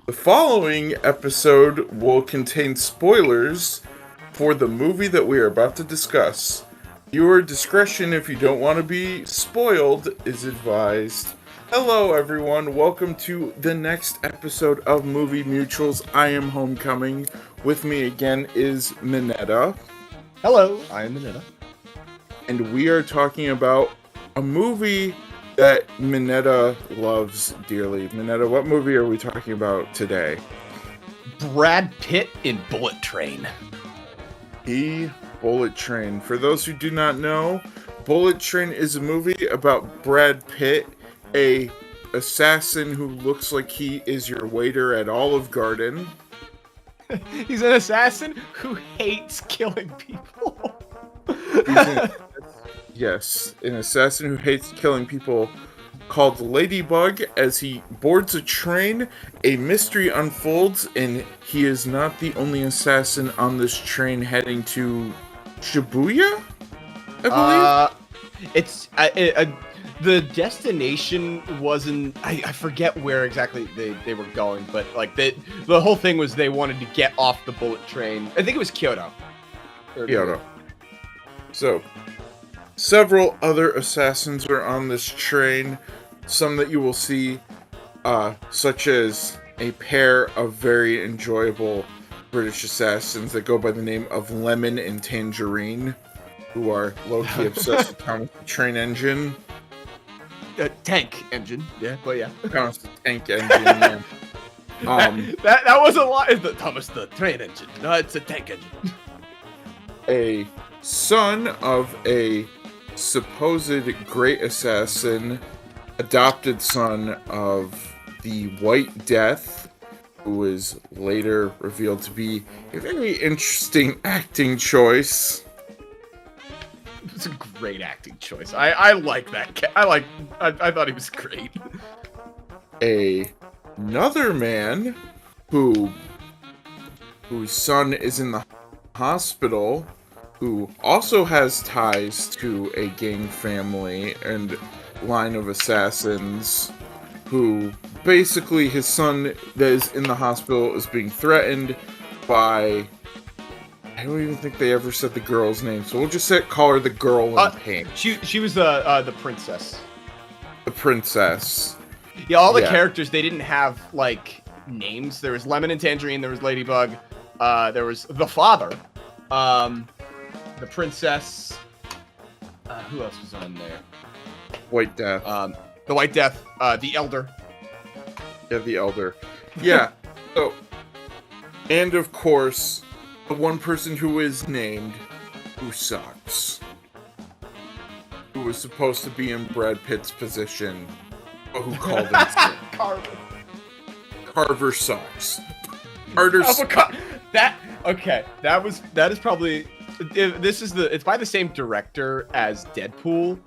The following episode will contain spoilers for the movie that we are about to discuss. Your discretion, if you don't want to be spoiled, is advised. Hello, everyone. Welcome to the next episode of Movie Mutrals. I am Homecoming. With me again is Minetta. Hello, I am Minetta. And we are talking about a movie that Minetta loves dearly. Minetta, what movie are we talking about today? Brad Pitt in Bullet Train. The Bullet Train. For those who do not know, Bullet Train is a movie about Brad Pitt, a assassin who looks like he is your waiter at Olive Garden. He's an assassin who hates killing people. Yes, an assassin who hates killing people called Ladybug. As he boards a train, a mystery unfolds, and he is not the only assassin on this train heading to Shibuya, I believe? The destination wasn't... I forget where exactly they were going, but like the whole thing was they wanted to get off the bullet train. I think it was Kyoto. Kyoto. So, several other assassins are on this train. Some that you will see, such as a pair of very enjoyable British assassins that go by the name of Lemon and Tangerine, who are low-key obsessed with Thomas the Train Engine. Tank engine, yeah, but yeah. Thomas the Tank Engine, yeah. That was a lot. Is the Thomas the Train Engine? No, it's a tank engine. A son of a supposed great assassin, adopted son of the White Death, who is later revealed to be a very interesting acting choice. It's a great acting choice. I like that. I thought he was great. Another man whose son is in the hospital, who also has ties to a gang family and line of assassins, who basically his son that is in the hospital is being threatened by... I don't even think they ever said the girl's name, so we'll just call her the girl in pink. She was the princess. The princess. Yeah, all the characters, they didn't have like names. There was Lemon and Tangerine, there was Ladybug, there was the father, the princess. Who else was on there? White Death. The White Death, the Elder. Yeah, the Elder. Yeah. So, and of course, the one person who is named, who sucks, who was supposed to be in Brad Pitt's position, but who called him Carver. Carver sucks. Carter sucks. That is probably... It's by the same director as Deadpool,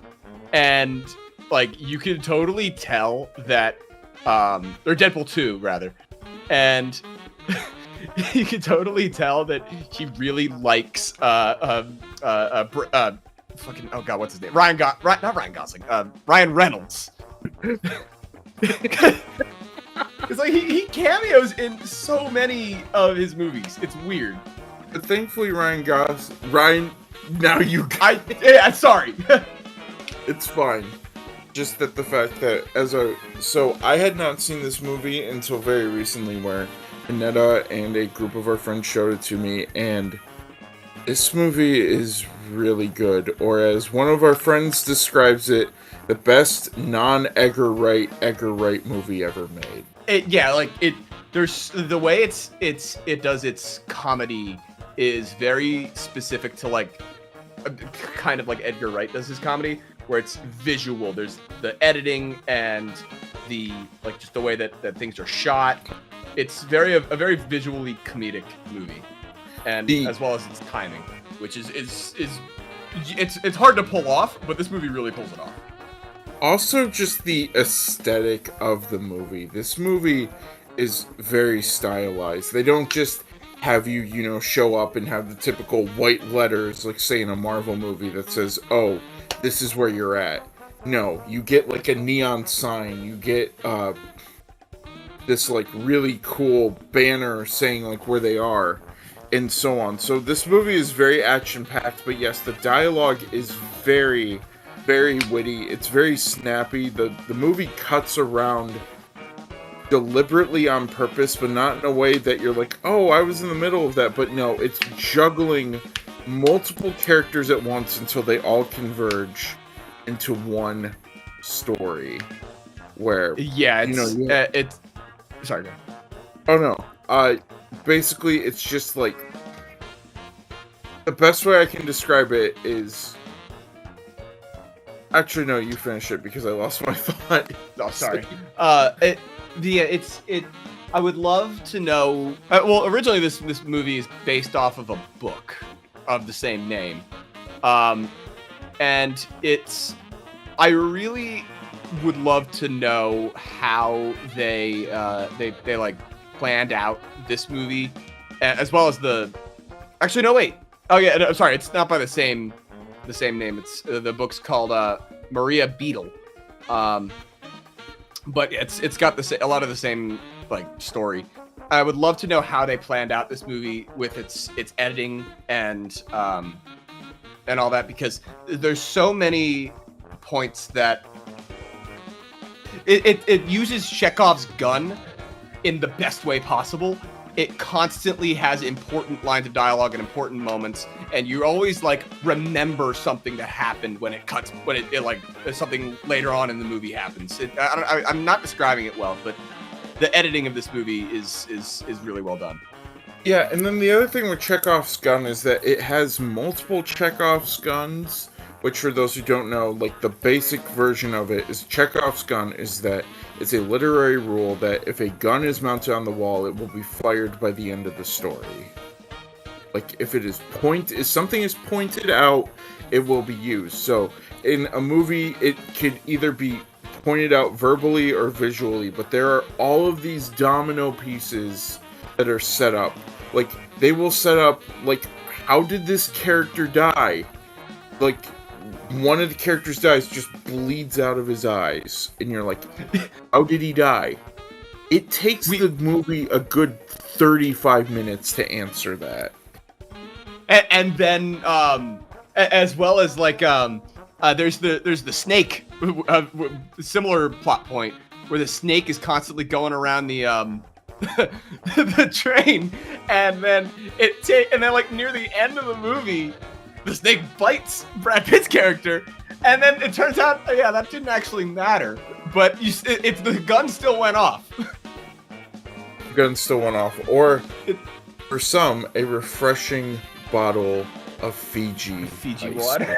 and like you could totally tell that or Deadpool 2 rather, and you could totally tell that he really likes fucking, oh god, what's his name? Not Ryan Gosling, Ryan Reynolds. It's like he cameos in so many of his movies. It's weird. But thankfully, now you... Sorry. It's fine. Just that the fact that so I had not seen this movie until very recently, where Annetta and a group of our friends showed it to me, and this movie is really good. Or as one of our friends describes it, the best non-Edgar Wright movie ever made. There's the way it does its comedy is very specific to like kind of like Edgar Wright does his comedy, where it's visual. There's the editing and the like just the way that things are shot. It's a very visually comedic movie, and as well as its timing, which is it's hard to pull off, but this movie really pulls it off. Also, just the aesthetic of the movie. This movie is very stylized. They don't just have you show up and have the typical white letters, like say in a Marvel movie that says, "Oh, this is where you're at." No, you get like a neon sign. You get this like really cool banner saying like where they are and so on. So this movie is very action packed, but yes, the dialogue is very, very witty. It's very snappy. The movie cuts around deliberately on purpose, but not in a way that you're like, oh, I was in the middle of that. But no, it's juggling multiple characters at once until they all converge into one story. Where it's sorry. Go ahead. Oh no. Basically, it's just like the best way I can describe it is. Actually, no. You finish it because I lost my thought. Oh, sorry. I would love to know. Well, originally this movie is based off of a book of the same name, and I really would love to know how they like planned out this movie, as well as the. Actually, no, wait. Oh yeah, no, I'm sorry. It's not by the same name. It's the book's called Maria Beetle. But it's got a lot of the same like story. I would love to know how they planned out this movie with its editing and all that, because there's so many points that it uses Chekhov's gun in the best way possible. It constantly has important lines of dialogue and important moments, and you always like remember something that happened when it cuts, when it like something later on in the movie happens. I'm not describing it well, but the editing of this movie is really well done. Yeah, and then the other thing with Chekhov's gun is that it has multiple Chekhov's guns, which for those who don't know, like the basic version of it is Chekhov's gun is that it's a literary rule that if a gun is mounted on the wall, it will be fired by the end of the story. Like if something is pointed out, it will be used. So in a movie, it could either be pointed out verbally or visually, but there are all of these domino pieces that are set up. Like they will set up like, how did this character die? Like one of the characters dies, just bleeds out of his eyes, and you're like, how did he die? It takes the movie a good 35 minutes to answer that. And then as well as like there's the snake, similar plot point where the snake is constantly going around the the train, and then like near the end of the movie, the snake bites Brad Pitt's character, and then it turns out, yeah, that didn't actually matter. But the gun still went off. The gun still went off, or for some, a refreshing bottle of Fiji water.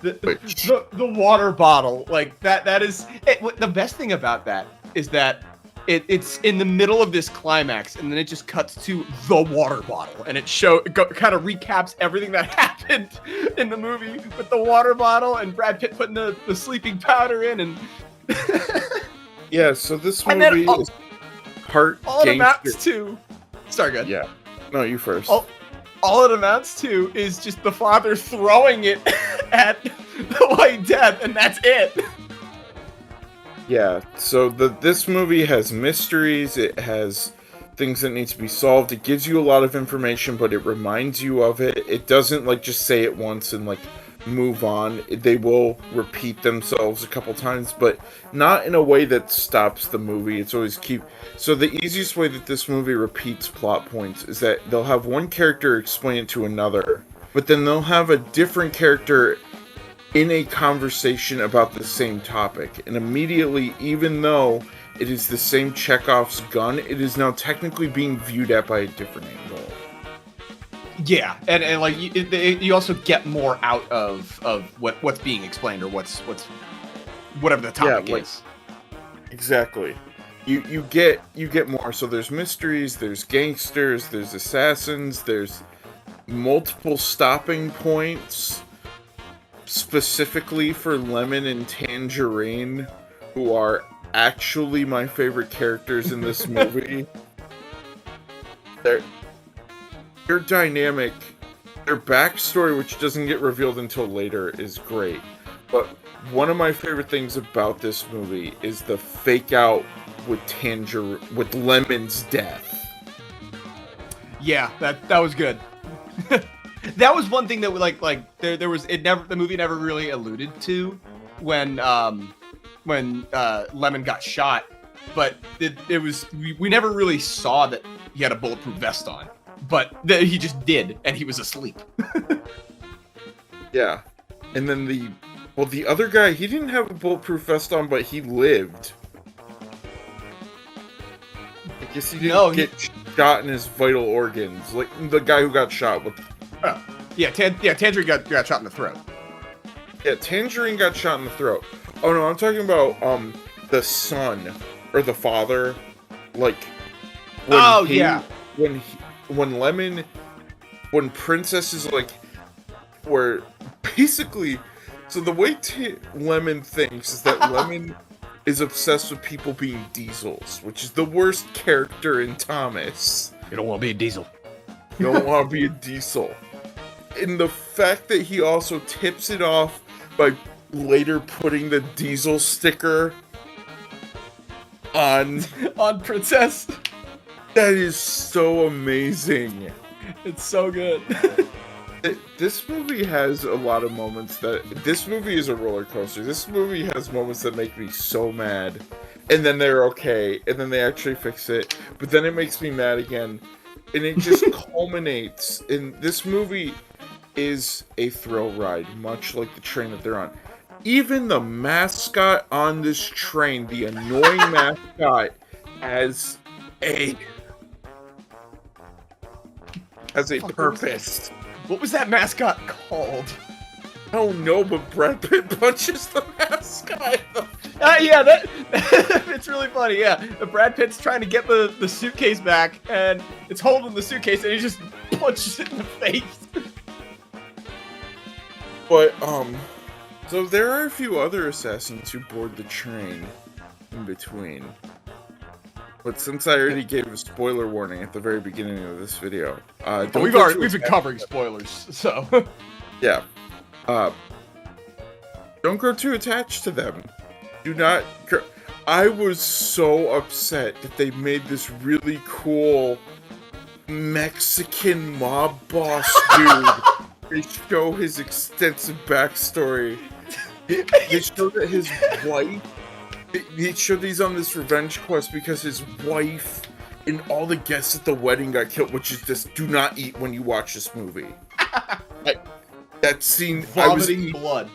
the water bottle, like that is it. The best thing about that is that it's in the middle of this climax, and then it just cuts to the water bottle, and it kind of recaps everything that happened in the movie with the water bottle and Brad Pitt putting the sleeping powder in, and yeah. So this movie is part all it amounts to. Sorry, good. Yeah. No, you first. All it amounts to is just the father throwing it at the White Death, and that's it. Yeah, so this movie has mysteries, it has things that need to be solved, it gives you a lot of information, but it reminds you of it. It doesn't, like, just say it once and, like, move on. They will repeat themselves a couple times, but not in a way that stops the movie. It's always So the easiest way that this movie repeats plot points is that they'll have one character explain it to another, but then they'll have a different character in a conversation about the same topic, and immediately, even though it is the same Chekhov's gun, it is now technically being viewed at by a different angle. Yeah, and like you also get more out of what's being explained, or what's whatever the topic is. Exactly. You get more. So there's mysteries, there's gangsters, there's assassins, there's multiple stopping points. Specifically for Lemon and Tangerine, who are actually my favorite characters in this movie. Their dynamic, their backstory, which doesn't get revealed until later, is great. But one of my favorite things about this movie is the fake out with with Lemon's death. Yeah, that was good. That was one thing that there was the movie never really alluded to when Lemon got shot, but we never really saw that he had a bulletproof vest on, but he just did, and he was asleep. Yeah, and then the other guy, he didn't have a bulletproof vest on, but he lived. I guess he didn't get shot in his vital organs, like the guy who got shot with. Tangerine got shot in the throat. Yeah, Tangerine got shot in the throat. Oh no, I'm talking about the son or the father, like when Princess is like, where basically, so the way Lemon thinks is that Lemon is obsessed with people being diesels, which is the worst character in Thomas. You don't want to be a diesel. You don't want to be a diesel. And the fact that he also tips it off by later putting the diesel sticker on Princess. That is so amazing. It's so good. This movie has a lot of moments this movie is a roller coaster. This movie has moments that make me so mad, and then they're okay, and then they actually fix it, but then it makes me mad again, and it just culminates. And this movie is a thrill ride, much like the train that they're on. Even the mascot on this train, the annoying mascot, has a purpose. What was that mascot called? I don't know, but Brad Pitt punches the mascot. Yeah, it's really funny. Yeah, Brad Pitt's trying to get the suitcase back, and it's holding the suitcase, and he just punches it in the face. But so there are a few other assassins who board the train in between. But since I already gave a spoiler warning at the very beginning of this video, we've been covering spoilers, so yeah. Don't grow too attached to them. Do not. I was so upset that they made this really cool Mexican mob boss dude. They show his extensive backstory. They show that his wife. They showed he's on this revenge quest because his wife and all the guests at the wedding got killed, which is just do not eat when you watch this movie. That scene, vomiting blood,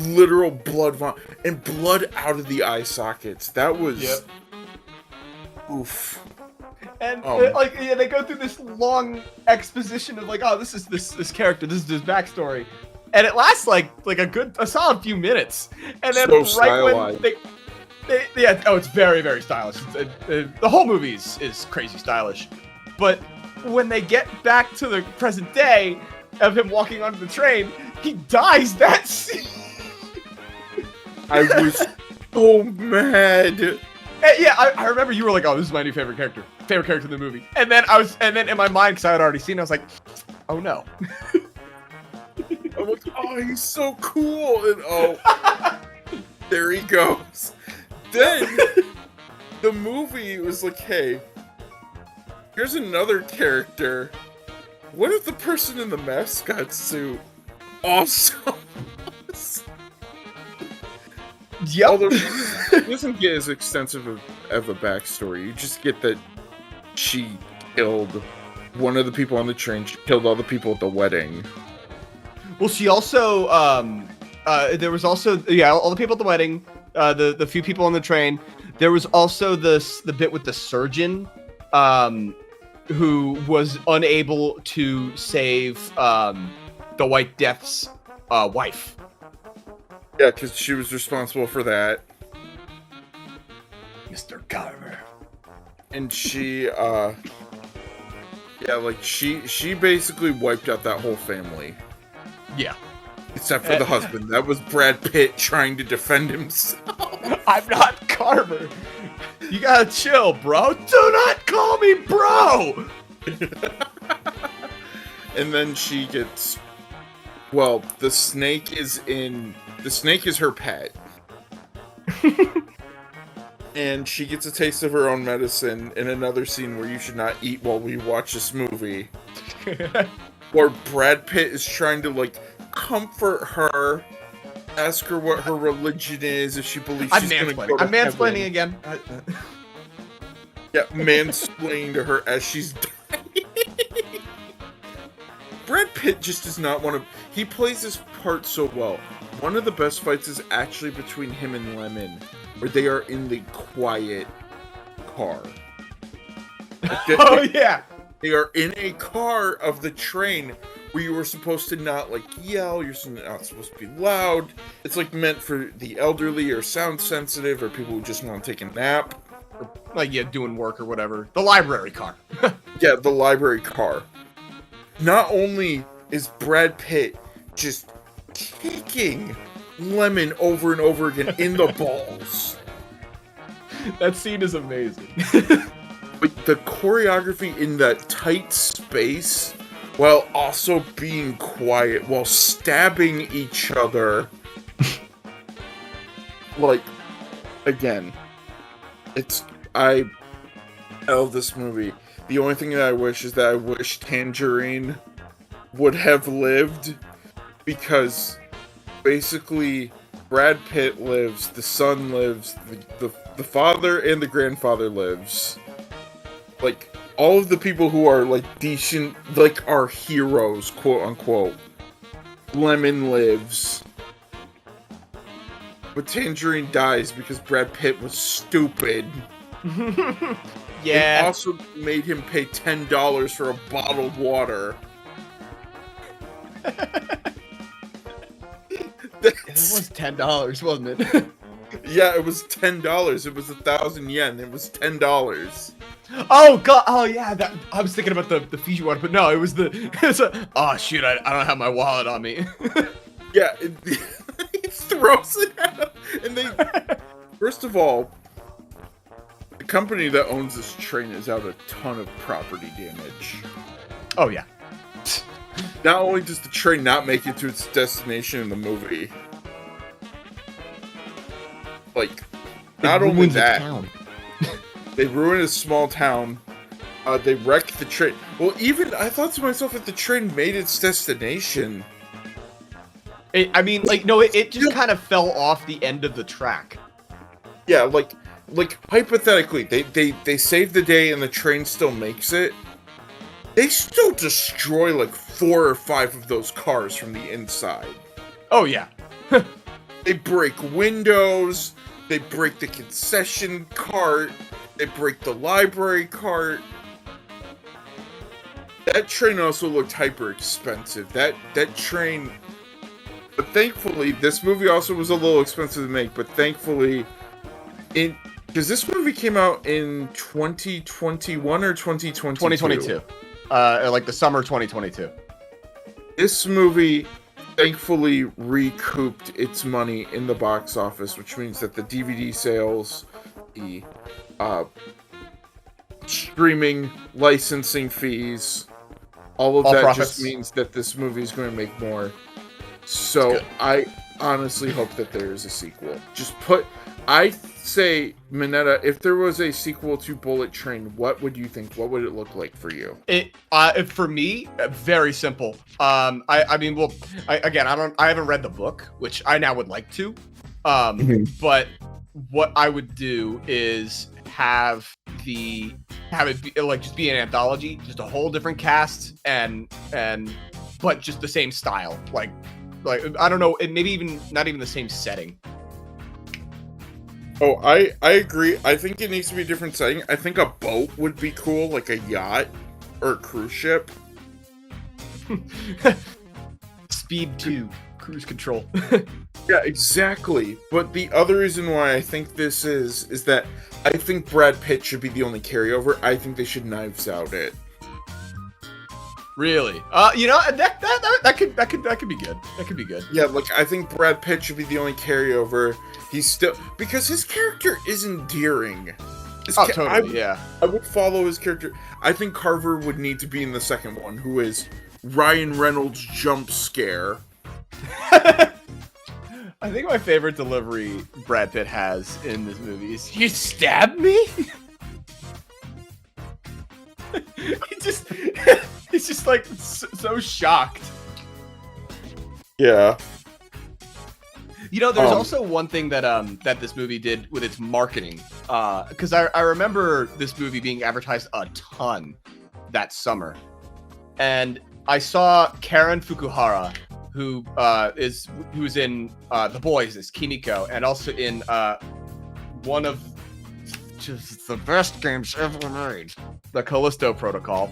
literal blood and blood out of the eye sockets. That was oof. And they go through this long exposition of this is this character, this is his backstory. And it lasts like a solid few minutes, and then so right stylized. when it's very, very stylish. The whole movie is crazy stylish, but when they get back to the present day of him walking onto the train, he dies that scene. I was so mad. And I remember you were like, "Oh, this is my new favorite character in the movie," and then in my mind, because I had already seen it, I was like, "Oh no." I'm like, oh, he's so cool, and there he goes. Then the movie was like, hey, here's another character. What if the person in the mascot suit also? Yep. Although she doesn't get as extensive of a backstory. You just get that she killed one of the people on the train. She killed all the people at the wedding. Well, she also, there was also, all the people at the wedding, the few people on the train. There was also the bit with the surgeon, who was unable to save, the White Death's, wife. Yeah, because she was responsible for that. Mr. Carver. And she, she basically wiped out that whole family. Yeah. Except for the husband. That was Brad Pitt trying to defend himself. I'm not Carver. You gotta chill, bro. Do not call me bro! And then she gets... Well, the snake is in The snake is her pet. And she gets a taste of her own medicine in another scene where you should not eat while we watch this movie. Where Brad Pitt is trying to, like, comfort her, ask her what her religion is, if she believes she's going to go to I'm mansplaining heaven. again. Yeah, mansplaining to her as she's dying. Brad Pitt just does not want to... He plays his part so well. One of the best fights is actually between him and Lemon, where they are in the quiet car. Oh, yeah. They are in a car of the train where you were supposed to not, like, yell, you're not supposed to be loud. It's, like, meant for the elderly or sound sensitive or people who just want to take a nap. Or, like, yeah, doing work or whatever. The library car. Yeah, the library car. Not only is Brad Pitt just kicking Lemon over and over again in the balls. That scene is amazing. But the choreography in that tight space, while also being quiet, while stabbing each other. Like, again, I love this movie. The only thing that I wish is that I wish Tangerine would have lived, because basically Brad Pitt lives, the son lives, the father and the grandfather lives. Like, all of the people who are, like, decent, like, are heroes, quote unquote. Lemon lives. But Tangerine dies because Brad Pitt was stupid. Yeah. And also made him pay $10 for a bottled water. It was $10, wasn't it? Yeah, it was $10. It was 1,000 yen. It was $10. Oh god! Oh yeah, that I was thinking about the Fiji water, but no, it was oh shoot! I don't have my wallet on me. Yeah, he throws it at him, and they. First of all, the company that owns this train is out a ton of property damage. Oh yeah. Not only does the train not make it to its destination in the movie, like, not only that. They ruin a small town. They wreck the train. Well, even I thought to myself, if the train made its destination, I mean, like, no, it just kind of fell off the end of the track. Yeah, like hypothetically, they save the day and the train still makes it. They still destroy like 4 or 5 of those cars from the inside. Oh yeah. They break windows. They break the concession cart. They break the library cart. That train also looked hyper expensive. That train... But thankfully, this movie also was a little expensive to make, but thankfully... Because this movie came out in 2021 or 2022? 2022. Like the summer 2022. This movie thankfully recouped its money in the box office, which means that the DVD sales, the streaming licensing fees, all that profits. just means that this movie is going to make more. So I honestly hope that there is a sequel. I say, Minetta, if there was a sequel to Bullet Train, what would you think? What would it look like for you? For me, very simple. I mean, well, I haven't read the book, which I now would like to. But what I would do is have it be, like, just be an anthology, just a whole different cast, but just the same style, like I don't know, maybe even not even the same setting. Oh, I agree. I think it needs to be a different setting. I think a boat would be cool, like a yacht or a cruise ship. Speed 2, cruise control. Yeah, exactly. But the other reason why I think this is that I think Brad Pitt should be the only carryover. I think they should Knives Out it. Really? You know, that could be good. That could be good. Yeah, like, I think Brad Pitt should be the only carryover. He's still... Because his character is endearing. Totally, yeah. I would follow his character. I think Carver would need to be in the second one, who is Ryan Reynolds' jump scare. I think my favorite delivery Brad Pitt has in this movie is, "You stabbed me?" he just, he's just like so shocked. Yeah. You know, there's also one thing that that this movie did with its marketing, because I remember this movie being advertised a ton that summer, and I saw Karen Fukuhara, who's in The Boys as Kimiko, and also in one of just the best games ever made, the Callisto Protocol.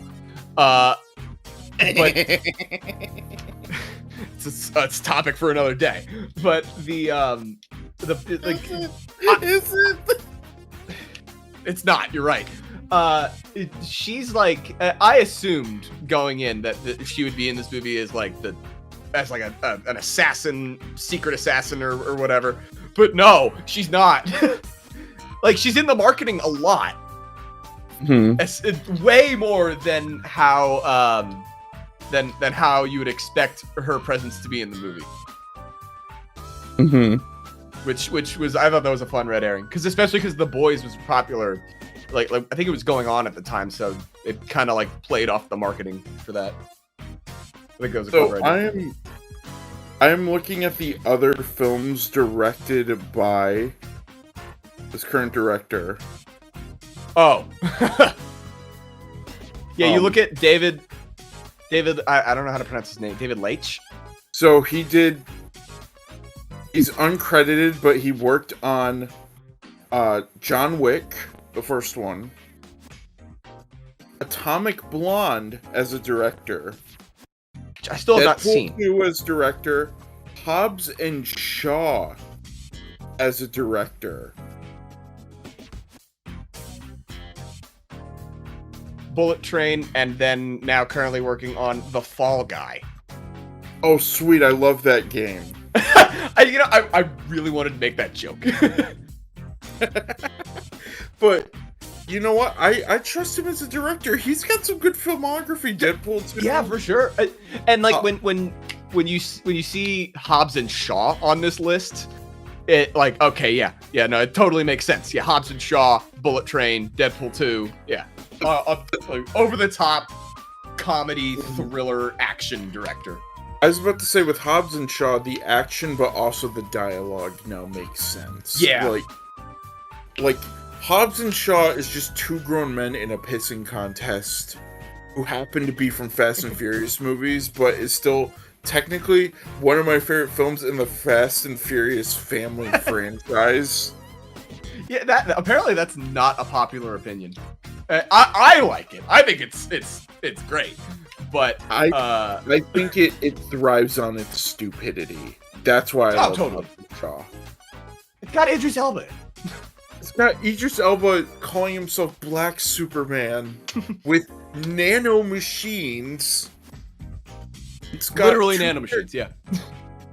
But it's a topic for another day. But it's not. You're right. She's like, I assumed going in that she would be in this movie as like an assassin, secret assassin or whatever. But no, she's not. Like, she's in the marketing a lot. It's way more than how how you would expect her presence to be in the movie. Which was, I thought that was a fun red herring, especially because The Boys was popular. Like I think it was going on at the time, so it kind of like played off the marketing for that. I think it was a So red herring. I am looking at the other films directed by this current director. Oh. Yeah, you look at David, I don't know how to pronounce his name. David Leitch? So he's uncredited, but he worked on John Wick, the first one, Atomic Blonde as a director, I still have not Deadpool seen. 2 as director, Hobbs and Shaw as a director. Bullet Train, and then now currently working on The Fall Guy. Oh, sweet, I love that game. I really wanted to make that joke. But you know what? I trust him as a director. He's got some good filmography. Deadpool 2. Yeah, for sure. And like when you see Hobbs and Shaw on this list, it like, okay, yeah, no, it totally makes sense. Yeah, Hobbs and Shaw, Bullet Train, Deadpool 2, yeah, like, over the top comedy thriller action director. I was about to say, with Hobbs and Shaw, the action but also the dialogue now makes sense. Yeah. Like Hobbs and Shaw is just two grown men in a pissing contest who happen to be from Fast and Furious movies, but is still technically one of my favorite films in the Fast and Furious family franchise. Yeah, apparently that's not a popular opinion. I like it. I think it's great, but I think it thrives on its stupidity. That's why I love totally. Hobbs and Shaw. It's got Idris Elba. It's got Idris Elba calling himself Black Superman with nano machines. It's got Literally nanomachines, yeah.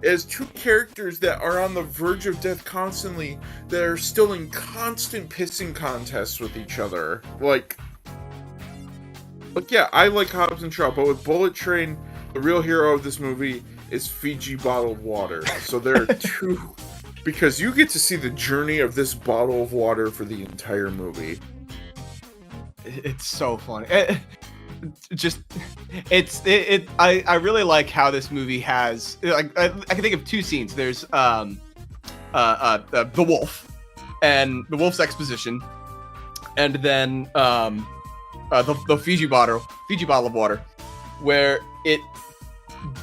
It has two characters that are on the verge of death constantly, that are still in constant pissing contests with each other. Like yeah, I like Hobbs and Shaw, but with Bullet Train, the real hero of this movie is Fiji bottled water. So there are two, because you get to see the journey of this bottle of water for the entire movie. It's so funny. I really like how this movie has, like, I can think of two scenes. There's the wolf and the wolf's exposition, and then the Fiji bottle of water, where it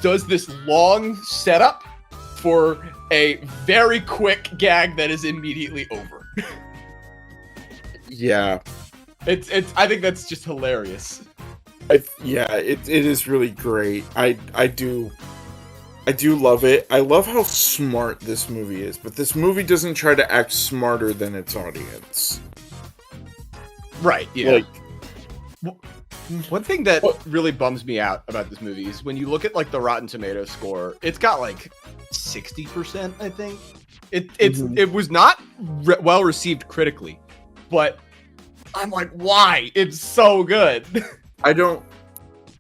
does this long setup for a very quick gag that is immediately over. Yeah. I think that's just hilarious. It is really great. I do love it. I love how smart this movie is, but this movie doesn't try to act smarter than its audience. Right, yeah. Like, one thing that really bums me out about this movie is when you look at like the Rotten Tomatoes score, it's got like 60%, I think. It was not well received critically, but I'm like, why? It's so good.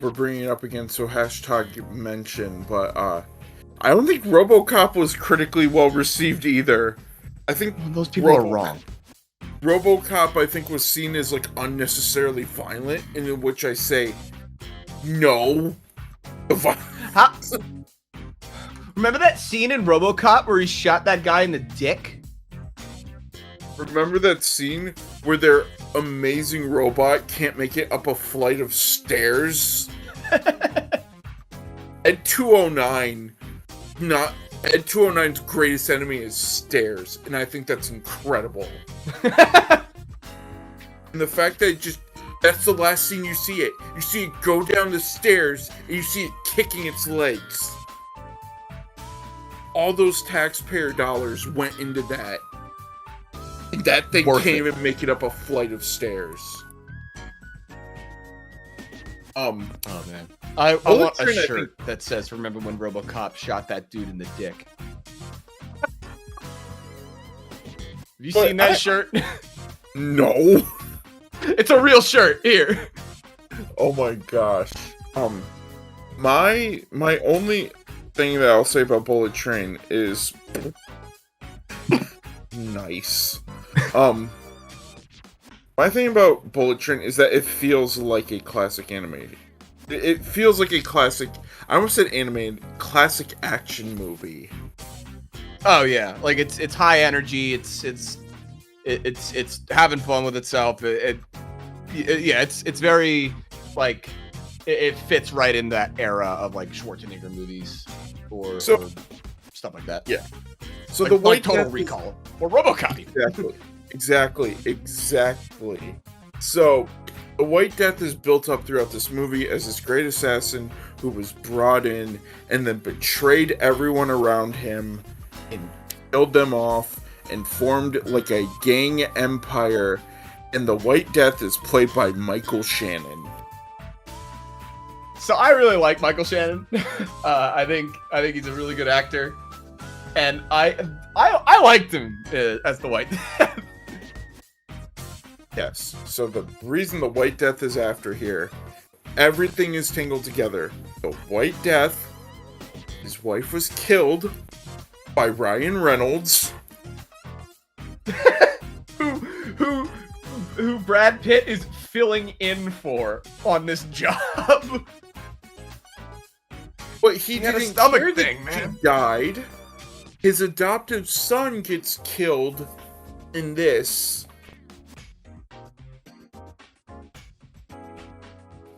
we're bringing it up again, so hashtag mention, but I don't think RoboCop was critically well received either. I think Those people are wrong. RoboCop, I think, was seen as like unnecessarily violent, and in which I say, no. How? Remember that scene in RoboCop where he shot that guy in the dick? Remember that scene where their amazing robot can't make it up a flight of stairs? At 209, not at 209's greatest enemy is stairs, and I think that's incredible. And the fact that that's the last scene you see it. You see it go down the stairs, and you see it kicking its legs. All those taxpayer dollars went into that. And that thing can't even make it up a flight of stairs. Oh man. I want a shirt that says, remember when RoboCop shot that dude in the dick. Have you seen that shirt? No. It's a real shirt. Here. Oh my gosh. My only thing that I'll say about Bullet Train is nice. My thing about Bullet Train is that it feels like a classic anime. It feels like a classic, I almost said animated, classic action movie. Oh yeah, like it's high energy. It's having fun with itself. It's very like it fits right in that era of like Schwarzenegger movies or stuff like that. Yeah. So like, the White Total Death Recall or RoboCop. Exactly. So the White Death is built up throughout this movie as this great assassin who was brought in and then betrayed everyone around him and killed them off and formed like a gang empire. And the White Death is played by Michael Shannon. So I really like Michael Shannon. I think he's a really good actor, and I liked him as the White Death. Yes. So the reason the White Death is after here, everything is tangled together. The White Death, his wife was killed by Ryan Reynolds, who Brad Pitt is filling in for on this job. But he had a didn't stomach care thing, that man. He died. His adoptive son gets killed in this.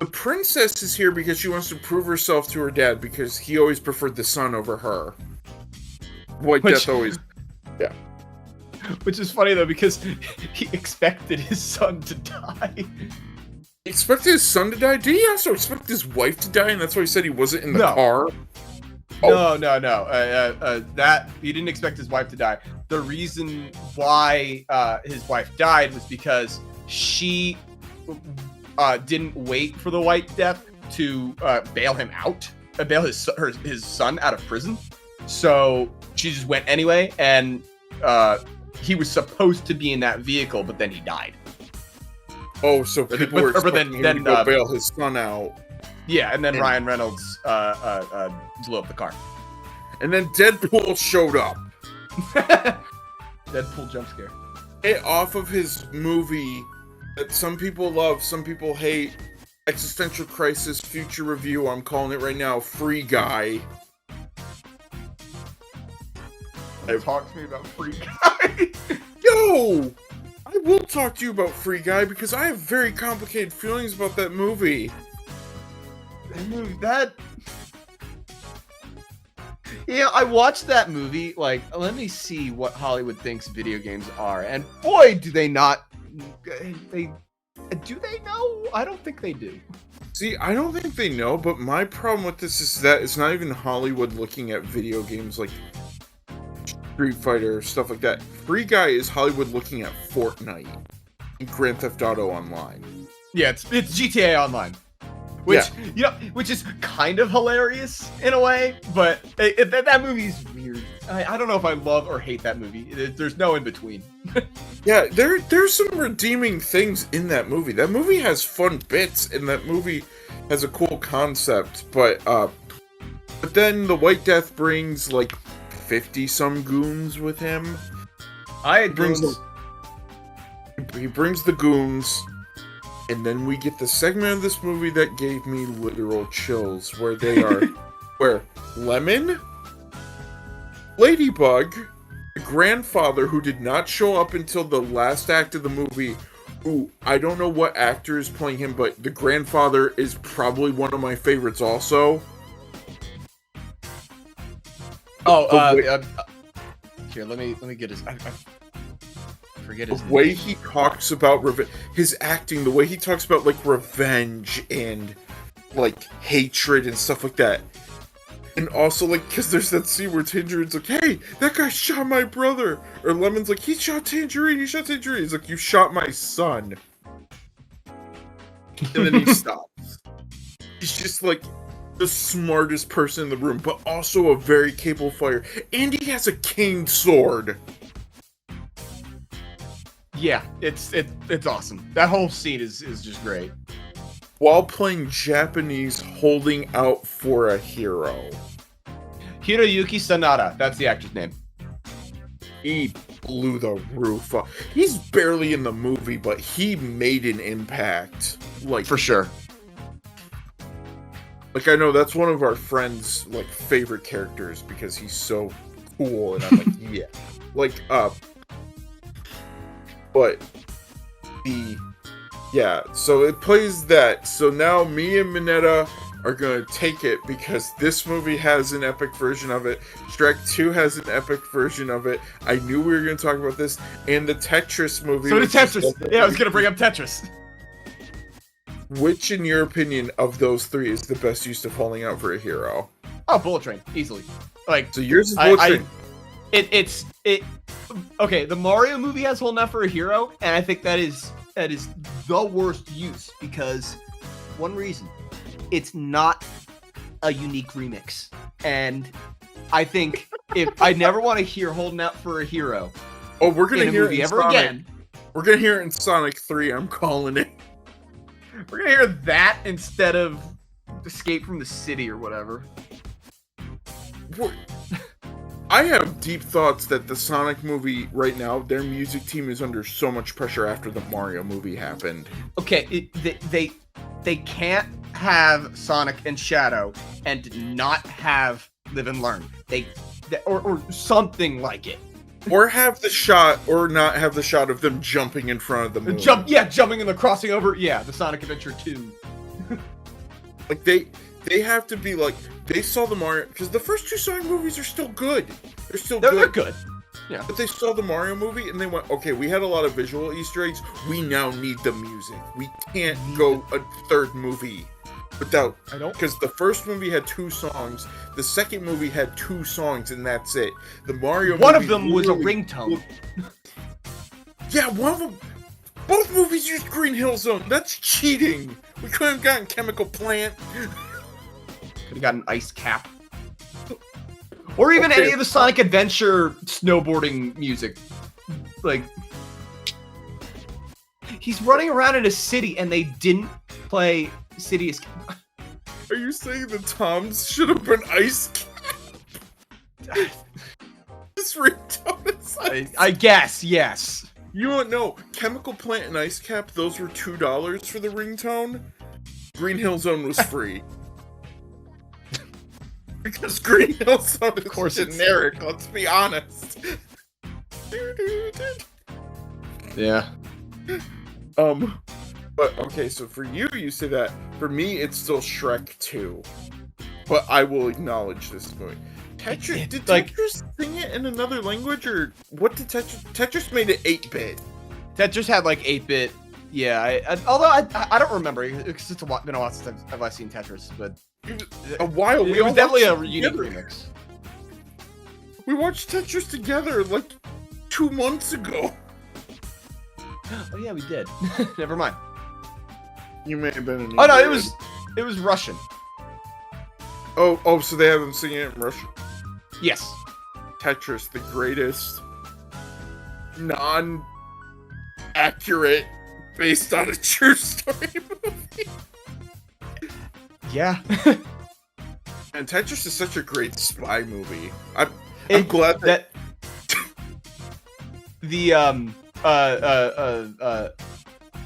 The princess is here because she wants to prove herself to her dad because he always preferred the son over her. White Death always... Yeah. Which is funny, though, because he expected his son to die. He expected his son to die? Did he also expect his wife to die, and that's why he said he wasn't in the car? Oh. No. That he didn't expect his wife to die. The reason why his wife died was because she didn't wait for the White Death to bail him out, bail his son out of prison. So she just went anyway, and he was supposed to be in that vehicle, but then he died. Oh, so people were expecting him to go bail his son out. Yeah, and then Ryan Reynolds blew up the car. And then Deadpool showed up. Deadpool jump scare. It off of his movie that some people love, some people hate. Existential Crisis Future Review, I'm calling it right now, Free Guy. Talk to me about Free Guy. Yo! I will talk to you about Free Guy because I have very complicated feelings about that movie. Yeah, I watched that movie, like, let me see what Hollywood thinks video games are, and boy, do they not, do they know? I don't think they do. See, I don't think they know, but my problem with this is that it's not even Hollywood looking at video games like Street Fighter, stuff like that. Free Guy is Hollywood looking at Fortnite and Grand Theft Auto Online. Yeah, it's GTA Online. Which is kind of hilarious in a way, but that movie's weird. I don't know if I love or hate that movie. There's no in between. Yeah, there's some redeeming things in that movie. That movie has fun bits, and that movie has a cool concept. But But then the White Death brings like 50 some goons with him. I had He brings the goons, and then we get the segment of this movie that gave me literal chills, where they are, where Lemon, Ladybug, the grandfather who did not show up until the last act of the movie, who I don't know what actor is playing him, but the grandfather is probably one of my favorites also. Here, let me get his. I forget his The name. way he talks about his acting, the way he talks about like revenge and like hatred and stuff like that, and also like because there's that scene where Tangerine's like, "Hey, that guy shot my brother," or Lemon's like, "He shot Tangerine. He shot Tangerine." He's like, "You shot my son," and then he stops. He's just like the smartest person in the room, but also a very capable fighter, and he has a cane sword. Yeah, it's awesome. That whole scene is just great. While playing Japanese, holding out for a hero. Hiroyuki Sanada, that's the actor's name. He blew the roof off. He's barely in the movie, but he made an impact. Like, For sure. Like, I know that's one of our friends' like favorite characters because he's so cool, and I'm like, yeah. Like, but so it plays that. So now me and Minetta are gonna take it because this movie has an epic version of it. Shrek 2 has an epic version of it. I knew we were gonna talk about this, and the Tetris movie. So did Tetris. Yeah, I was gonna bring up Tetris. Which, in your opinion, of those three is the best use of holding out for a hero? Oh, Bullet Train, easily. Like, So yours is Bullet Train. It's okay, the Mario movie has holding out for a hero, and I think that is the worst use because one reason, it's not a unique remix. And I think if I never want to hear holding out for a hero We're gonna in a hear movie it in ever Sonic. again. We're gonna hear it in Sonic 3, I'm calling it. We're gonna hear that instead of Escape from the City or whatever. I have deep thoughts that the Sonic movie right now, their music team is under so much pressure after the Mario movie happened. Okay, they can't have Sonic and Shadow and not have Live and Learn. Or something like it. Or have the shot, or not have the shot of them jumping in front of the moon. Jumping and the crossing over. Yeah, the Sonic Adventure 2. Like, they have to be like, they saw the Mario, because the first two Sonic movies are still good. They're still good. They're good. Yeah. But they saw the Mario movie, and they went, okay, we had a lot of visual Easter eggs, we now need the music. We can't go a third movie without, because the first movie had 2 songs, the second movie had 2 songs, and that's it. The Mario One movie of them was a ringtone. Yeah, one of them. Both movies used Green Hill Zone. That's cheating. We couldn't have gotten Chemical Plant. Could have gotten Ice Cap. Or even any of the Sonic Adventure snowboarding music. Like, he's running around in a city and they didn't play City Escape. Are you saying the Toms should have been Ice Cap? This ringtone is like... I guess, yes. You don't know. Chemical Plant and Ice Cap, those were $2 for the ringtone. Green Hill Zone was free. Because Green Hill Zone is, of course, generic, let's be honest. Yeah. But, okay, so for you, you say that. For me, it's still Shrek 2. But I will acknowledge this movie. Tetris, did Tetris sing it in another language, or what did Tetris made it 8-bit. Tetris had like 8-bit, yeah, although I don't remember, because it's been a while since I've seen Tetris, but... A while. It was definitely a unique remix. We watched Tetris together like 2 months ago. Oh yeah, we did. Never mind. You may have been in... Oh no, it was Russian. Oh, so they have them singing it in Russian? Yes. Tetris, the greatest non-accurate, based on a true story movie. Yeah. And Tetris is such a great spy movie. I'm glad that the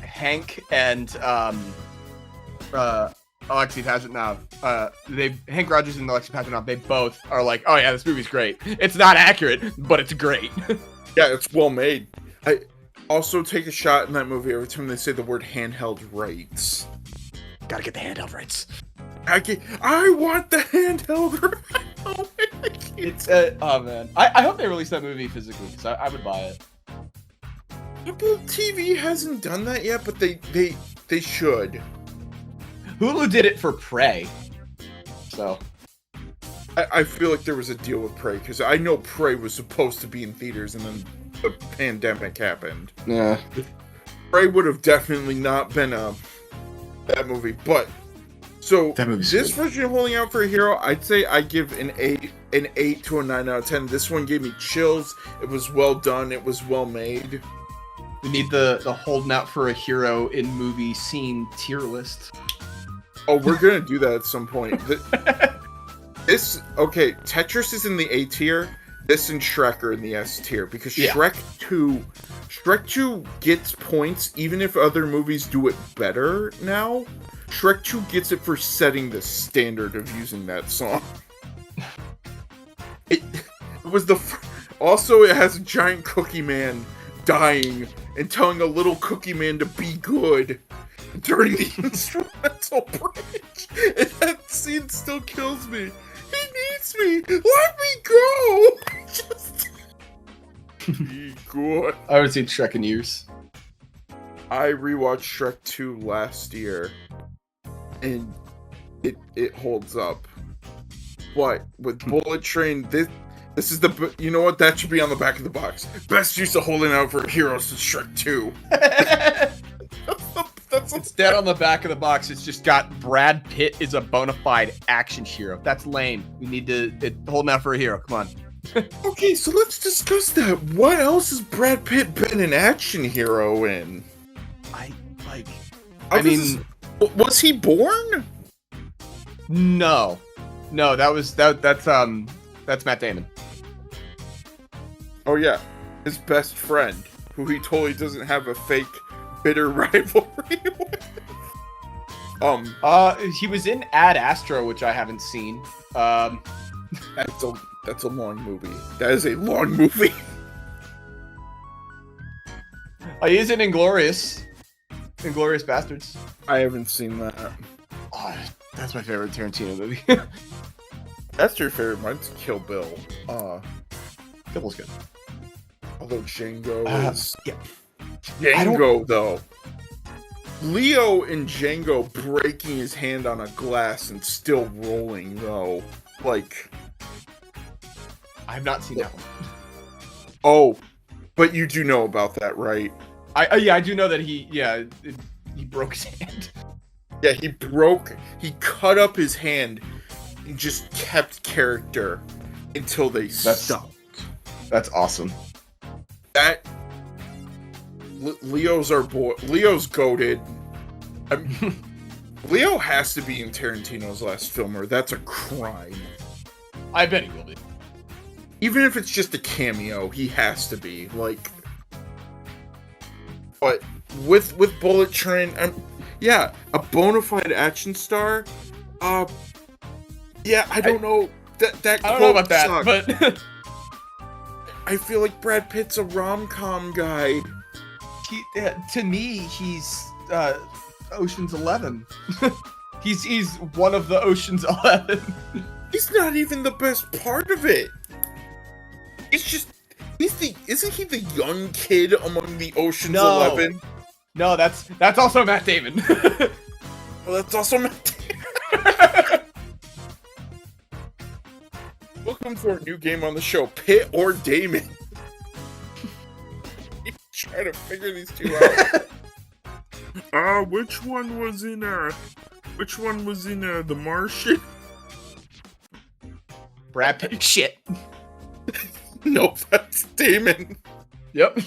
Hank and Alexei Pajitnov, Hank Rogers and Alexei Pajitnov, they both are like, oh yeah, this movie's great. It's not accurate, but it's great. Yeah, it's well made. I also take a shot in that movie every time they say the word handheld rights. Gotta get the handheld rights. I want the handheld rights. It's oh man, I hope they release that movie physically because I would buy it. Apple TV hasn't done that yet, but they should. Hulu did it for Prey, so I feel like there was a deal with Prey because I know Prey was supposed to be in theaters and then the pandemic happened. Yeah, Prey would have definitely not been that movie, but so this version of Holding Out for a Hero, I'd say I give an 8 to a 9 out of 10. This one gave me chills. It was well done. It was well made. we need the Holding Out for a Hero in movie scene tier list. Oh, we're gonna do that at some point. Tetris is in the A tier. This and Shrek are in the S tier because Shrek 2 gets points even if other movies do it better now. Shrek 2 gets it for setting the standard of using that song. It was also it has a giant cookie man dying and telling a little cookie man to be good during the instrumental bridge. And that scene still kills me. He needs me. Let me go. Just be good. I haven't seen Shrek in years. I rewatched Shrek 2 last year, and it holds up. But with Bullet Train, this is the, you know what, that should be on the back of the box. Best use of Holding Out for a Hero since Shrek 2. It's dead on the back of the box. It's just got Brad Pitt is a bona fide action hero. That's lame. We need to Holding Out for a Hero. Come on. Okay, so let's discuss that. What else has Brad Pitt been an action hero in? Was he born? No, that's Matt Damon. Oh yeah, his best friend, who he totally doesn't have a fake bitter rivalry with. He was in Ad Astra, which I haven't seen. That's a long movie. That is a long movie. He is in Inglourious Bastards. I haven't seen that. Oh, that's my favorite Tarantino movie. That's your favorite. Mine's Kill Bill. Kill Bill's good. Although Django is... Yeah. Django, though. Leo in Django breaking his hand on a glass and still rolling, though. Like... I have not seen that one. Oh, but you do know about that, right? I do know that he broke his hand. Yeah, he cut up his hand and just kept character until they stopped. That's awesome. Leo's our boy. Leo's goated. Leo has to be in Tarantino's last film, or that's a crime. I bet he will be. Even if it's just a cameo, he has to be. Like, but with Bullet Train, a bona fide action star. Yeah, I don't know. That I don't know about that, sucked. but I feel like Brad Pitt's a rom-com guy. To me, he's Ocean's 11. he's one of the Ocean's 11. He's not even the best part of it. It's just isn't he the young kid among the Ocean's 11? No, that's also Matt Damon. Well, that's also Matt Damon. Welcome to our new game on the show, Pitt or Damon. You try to figure these two out. Which one was in The Martian? Brad Pitt. Shit. Nope, that's Damon. Yep.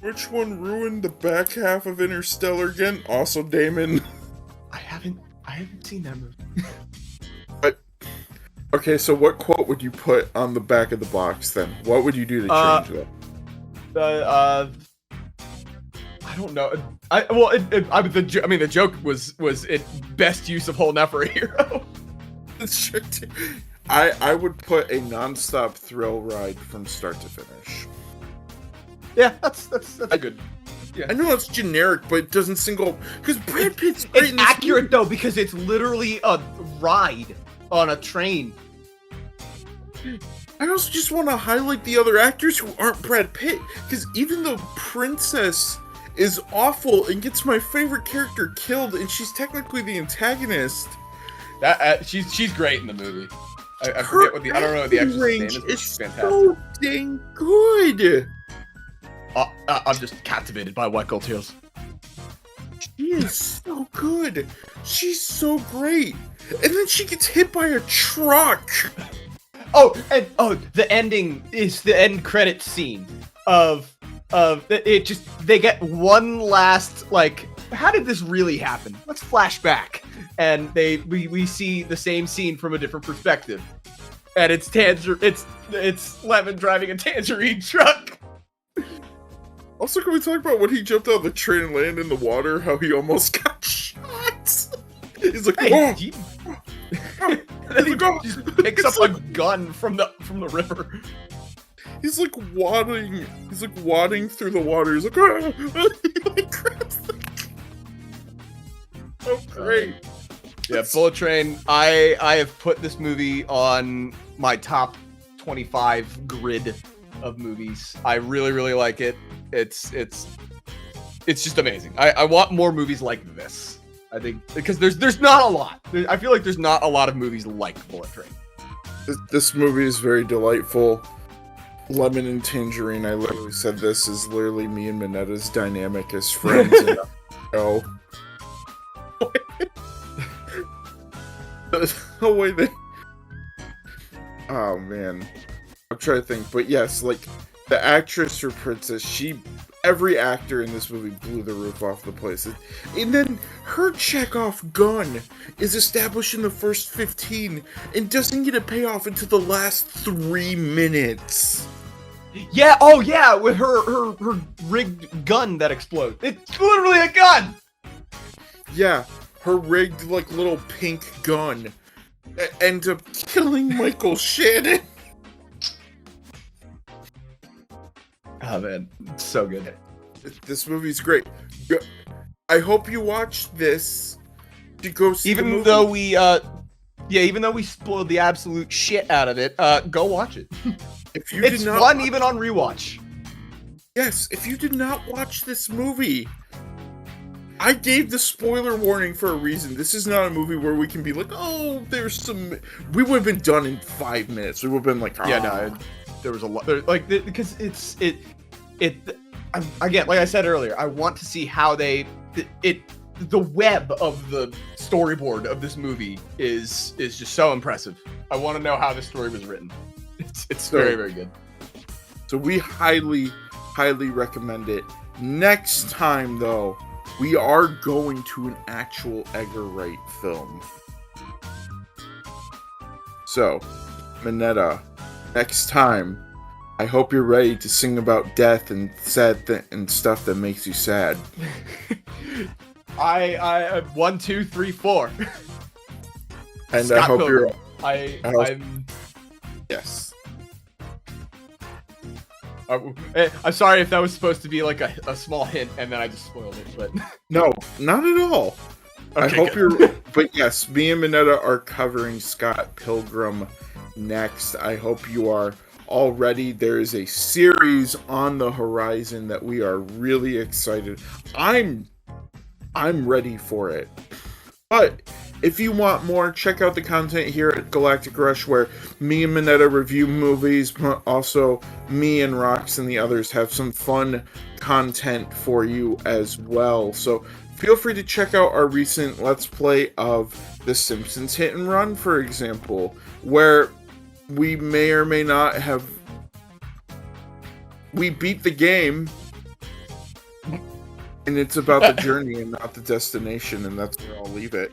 Which one ruined the back half of Interstellar again? Also Damon. I haven't seen that movie. But Okay, so what quote would you put on the back of the box then? What would you do to change that? I don't know. The joke was it best use of whole for a hero. I would put a non-stop thrill ride from start to finish. Yeah, that's a good. Yeah. I know it's generic, but it doesn't single because Brad Pitt's great. It's accurate though because it's literally a ride on a train. I also just want to highlight the other actors who aren't Brad Pitt, because even though Princess is awful and gets my favorite character killed, and she's technically the antagonist, that she's great in the movie. I forget what I don't know what the actress' name is. It's fantastic. So dang good. I'm just captivated by White Gold Tears. She is so good. She's so great. And then she gets hit by a truck. The ending is the end credit scene of it. Just they get one last like, how did this really happen? Let's flash back, and we see the same scene from a different perspective, and it's Lemon driving a tangerine truck. Also, can we talk about when he jumped out of the train and landed in the water? How he almost got shot. He's like, oh. And he just picks up a gun from the river. He's like wadding. He's like wadding through the water. He's like, oh. He like grabs the. Oh, great. Yeah, Bullet Train. I have put this movie on my top 25 grid of movies. I really, really like it. It's just amazing. I want more movies like this. I think because there's not a lot. I feel like there's not a lot of movies like Bullet Train. This movie is very delightful. Lemon and Tangerine, I literally said this is literally me and Minetta's dynamic as friends. In a show. No way they. Oh man, I'm trying to think, but yes, like the actress for Princess, every actor in this movie blew the roof off the place. And then her Chekhov gun is established in the first 15 and doesn't get a payoff until the last 3 minutes. Yeah, oh yeah, with her rigged gun that explodes. It's literally a gun! Yeah, her rigged, like, little pink gun ends up killing Michael Shannon. Oh man, it's so good. This movie's great. I hope you watch this to go see the movie. Even though we spoiled the absolute shit out of it, go watch it. It's fun even on rewatch. Yes, if you did not watch this movie, I gave the spoiler warning for a reason. This is not a movie where we can be like, oh, there's some. We would have been done in 5 minutes. We would have been like, oh. Yeah, no, there was a lot. Because again, like I said earlier, I want to see how the web of the storyboard of this movie is just so impressive. I want to know how this story was written. It's very, very good. So we highly, highly recommend it. Next time, though, we are going to an actual Edgar Wright film. So, Minetta, next time, I hope you're ready to sing about death and sad and stuff that makes you sad. I 1, 2, 3, 4. And Scott I hope Pilgrim. I'm yes. I'm sorry if that was supposed to be like a small hint, and then I just spoiled it. But no, not at all. Okay, I hope you're. But yes, me and Minetta are covering Scott Pilgrim next. I hope you are all ready. There is a series on the horizon that we are really excited. I'm ready for it. But if you want more, check out the content here at Galactic Rush, where me and Minetta review movies, but also me and Rox and the others have some fun content for you as well. So feel free to check out our recent Let's Play of The Simpsons Hit and Run, for example, where we may or may not have... We beat the game, and it's about the journey and not the destination, and that's where I'll leave it.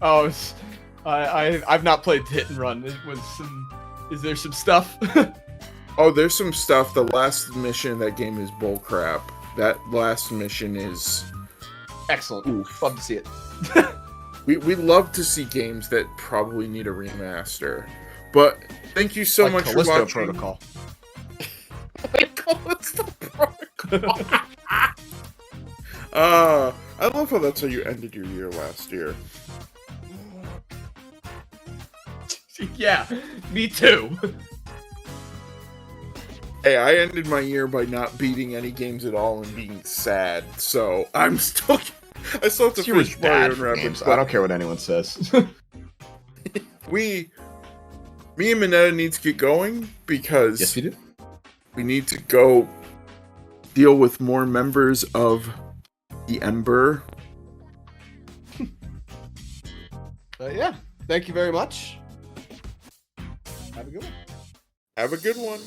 Oh, I've not played Hit and Run. Is there some stuff? Oh, there's some stuff. The last mission in that game is bullcrap. That last mission is Excellent. oof. Love to see it. We love to see games that probably need a remaster. But thank you so Like much Callisto for watching. Protocol. Like Callisto Protocol. I love how that's how you ended your year last year. Yeah, me too. Hey, I ended my year by not beating any games at all and being sad. So I still have to finish Mario and Rabbids. I don't care what anyone says. Me and Minetta need to get going because Yes, we do. we need to go deal with more members of the Ember. Yeah. Thank you very much. Have a good one. Have a good one.